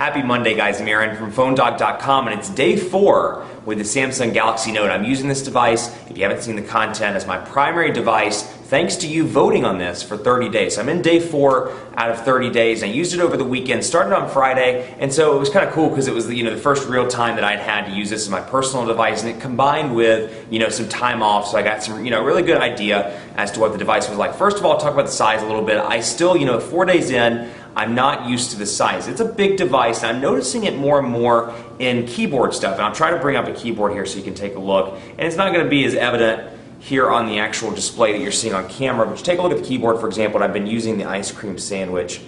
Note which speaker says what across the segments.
Speaker 1: Happy Monday, guys. I'm Aaron from PhoneDog.com, and it's day 4 with the Samsung Galaxy Note. I'm using this device, if you haven't seen the content, as my primary device, thanks to you voting on this for 30 days. So I'm in day 4 out of 30 days. I used it over the weekend, started on Friday, and so it was kind of cool because it was the first real time that I'd had to use this as my personal device, and it combined with some time off, so I got some really good idea as to what the device was like. First of all, I'll talk about the size a little bit. I still, 4 days in, I'm not used to the size. It's a big device, and I'm noticing it more and more in keyboard stuff. And I'll try to bring up a keyboard here so you can take a look. And it's not going to be as evident here on the actual display that you're seeing on camera, but take a look at the keyboard, for example, and I've been using the ice cream sandwich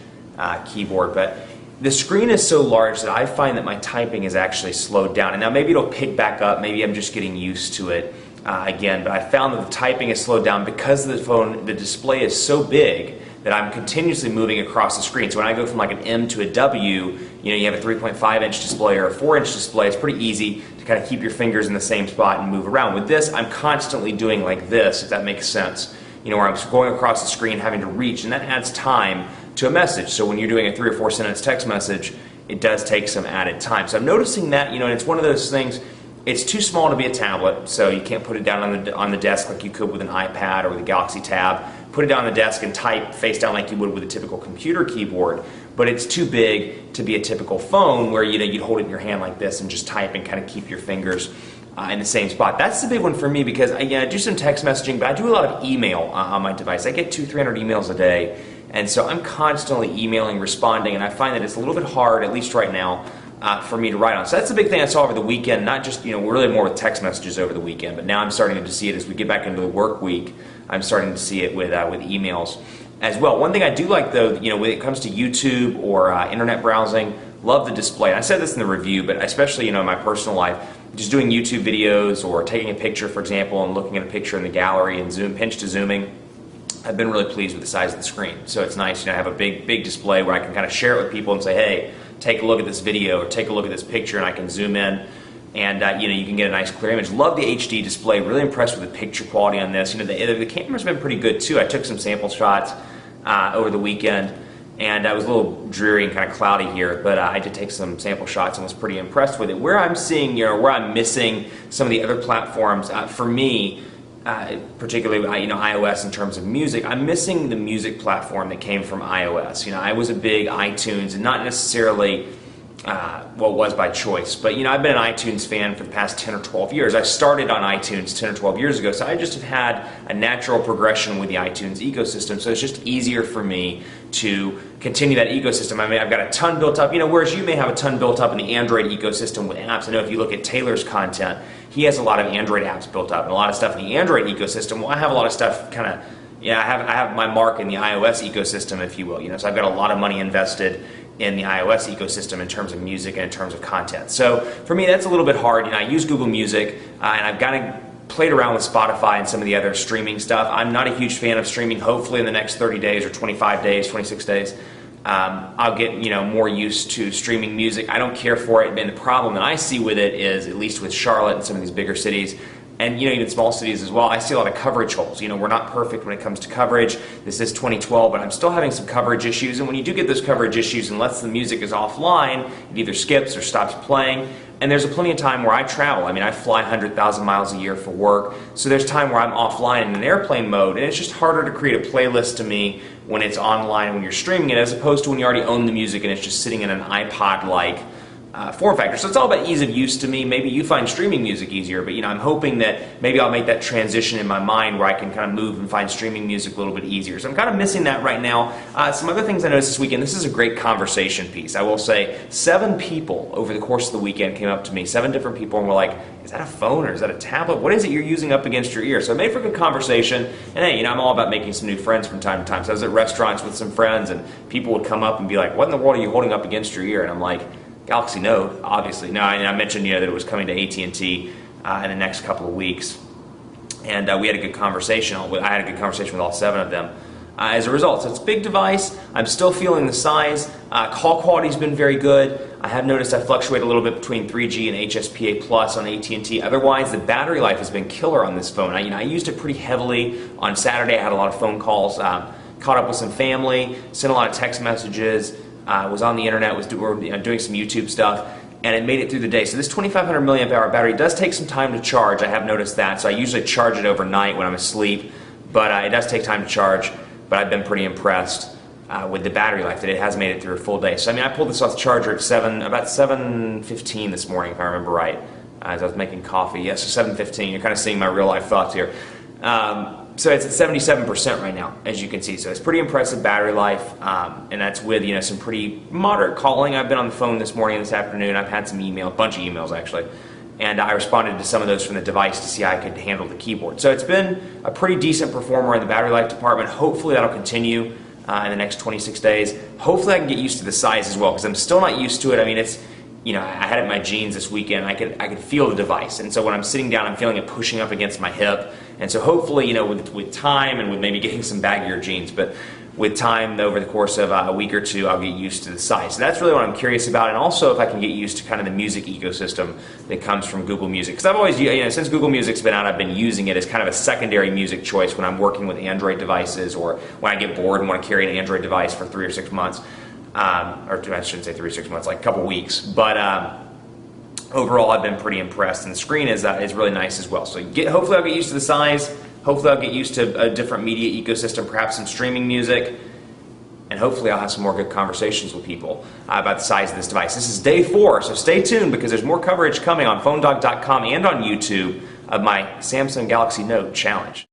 Speaker 1: keyboard. But the screen is so large that I find that my typing is actually slowed down. And now maybe it'll pick back up. Maybe I'm just getting used to it again. But I found that the typing is slowed down because the display is so big that I'm continuously moving across the screen. So when I go from like an M to a W, you have a 3.5-inch display or a 4-inch display, it's pretty easy to kind of keep your fingers in the same spot and move around. With this, I'm constantly doing like this, if that makes sense. Where I'm going across the screen, having to reach, and that adds time to a message. So when you're doing a 3 or 4 sentence text message, it does take some added time. So I'm noticing that, and it's one of those things, it's too small to be a tablet, so you can't put it down on the desk like you could with an iPad or with a Galaxy Tab. Put it down on the desk and type face down like you would with a typical computer keyboard, but it's too big to be a typical phone where you'd hold it in your hand like this and just type and kind of keep your fingers in the same spot. That's the big one for me because I do some text messaging, but I do a lot of email on my device. I get 200-300 emails a day, and so I'm constantly emailing, responding, and I find that it's a little bit hard, at least right now, for me to write on. So that's the big thing I saw over the weekend, not just, really more with text messages over the weekend, but now I'm starting to see it as we get back into the work week. I'm starting to see it with emails as well. One thing I do like though, when it comes to YouTube or internet browsing, love the display. And I said this in the review, but especially, in my personal life, just doing YouTube videos or taking a picture, for example, and looking at a picture in the gallery and pinch to zooming, I've been really pleased with the size of the screen. So it's nice, I have a big display where I can kind of share it with people and say, hey, take a look at this video or take a look at this picture, and I can zoom in and you can get a nice clear image. Love the HD display, really impressed with the picture quality on this. The camera's been pretty good too. I took some sample shots over the weekend, and it was a little dreary and kind of cloudy here, but I did take some sample shots and was pretty impressed with it. Where I'm seeing, where I'm missing some of the other platforms, for me, particularly iOS in terms of music, I'm missing the music platform that came from iOS. I was a big iTunes, and not necessarily it was by choice, but I've been an iTunes fan for the past 10 or 12 years. I started on iTunes 10 or 12 years ago, so I just have had a natural progression with the iTunes ecosystem, so it's just easier for me to continue that ecosystem. I've got a ton built up, whereas you may have a ton built up in the Android ecosystem with apps. I know if you look at Taylor's content, he has a lot of Android apps built up and a lot of stuff in the Android ecosystem. Well, I have a lot of stuff I have my mark in the iOS ecosystem, if you will. So I've got a lot of money invested in the iOS ecosystem in terms of music and in terms of content. So for me, that's a little bit hard. I use Google Music, and I've kind of played around with Spotify and some of the other streaming stuff. I'm not a huge fan of streaming. Hopefully in the next 30 days or 25 days, 26 days, I'll get more used to streaming music. I don't care for it, and the problem that I see with it is, at least with Charlotte and some of these bigger cities, and even small cities as well, I see a lot of coverage holes. We're not perfect when it comes to coverage. This is 2012, but I'm still having some coverage issues. And when you do get those coverage issues, unless the music is offline, it either skips or stops playing. And there's plenty of time where I travel. I fly 100,000 miles a year for work. So there's time where I'm offline in an airplane mode, and it's just harder to create a playlist to me when it's online, when you're streaming it, as opposed to when you already own the music and it's just sitting in an iPod-like form factor. So it's all about ease of use to me. Maybe you find streaming music easier, but I'm hoping that maybe I'll make that transition in my mind where I can kind of move and find streaming music a little bit easier. So I'm kind of missing that right now. Some other things I noticed this weekend, this is a great conversation piece. I will say 7 people over the course of the weekend came up to me, 7 different people, and were like, is that a phone or is that a tablet? What is it you're using up against your ear? So it made for good conversation. And hey, I'm all about making some new friends from time to time. So I was at restaurants with some friends, and people would come up and be like, what in the world are you holding up against your ear? And I'm like, Galaxy Note, obviously. Now, I mentioned that it was coming to AT&T in the next couple of weeks, and we had a good conversation. I had a good conversation with all 7 of them as a result. So it's a big device. I'm still feeling the size. Call quality's been very good. I have noticed I fluctuate a little bit between 3G and HSPA Plus on AT&T. Otherwise, the battery life has been killer on this phone. I used it pretty heavily on Saturday. I had a lot of phone calls, caught up with some family, sent a lot of text messages. was on the internet, was doing some YouTube stuff, and it made it through the day. So this 2,500 milliamp hour battery does take some time to charge. I have noticed that. So I usually charge it overnight when I'm asleep, but it does take time to charge. But I've been pretty impressed with the battery life, that it has made it through a full day. So I mean, I pulled this off the charger at about 7:15 this morning, if I remember right, as I was making coffee. Yes, so 7:15. You're kind of seeing my real life thoughts here. So it's at 77% right now, as you can see. So it's pretty impressive battery life, and that's with some pretty moderate calling. I've been on the phone this morning and this afternoon. I've had some email, a bunch of emails actually, and I responded to some of those from the device to see how I could handle the keyboard. So it's been a pretty decent performer in the battery life department. Hopefully that'll continue in the next 26 days. Hopefully I can get used to the size as well, because I'm still not used to it. I mean, it's I had it in my jeans this weekend. I could feel the device, and so when I'm sitting down, I'm feeling it pushing up against my hip. And so hopefully, with time and with maybe getting some baggier jeans, but with time over the course of a week or two, I'll get used to the size. So that's really what I'm curious about, and also if I can get used to kind of the music ecosystem that comes from Google Music. Because I've always, since Google Music's been out, I've been using it as kind of a secondary music choice when I'm working with Android devices, or when I get bored and want to carry an Android device for 3 or 6 months. Or I shouldn't say 3 or 6 months, like a couple weeks. But overall, I've been pretty impressed, and the screen is really nice as well. So hopefully I'll get used to the size. Hopefully I'll get used to a different media ecosystem, perhaps some streaming music, and hopefully I'll have some more good conversations with people about the size of this device. This is day 4, so stay tuned, because there's more coverage coming on PhoneDog.com and on YouTube of my Samsung Galaxy Note challenge.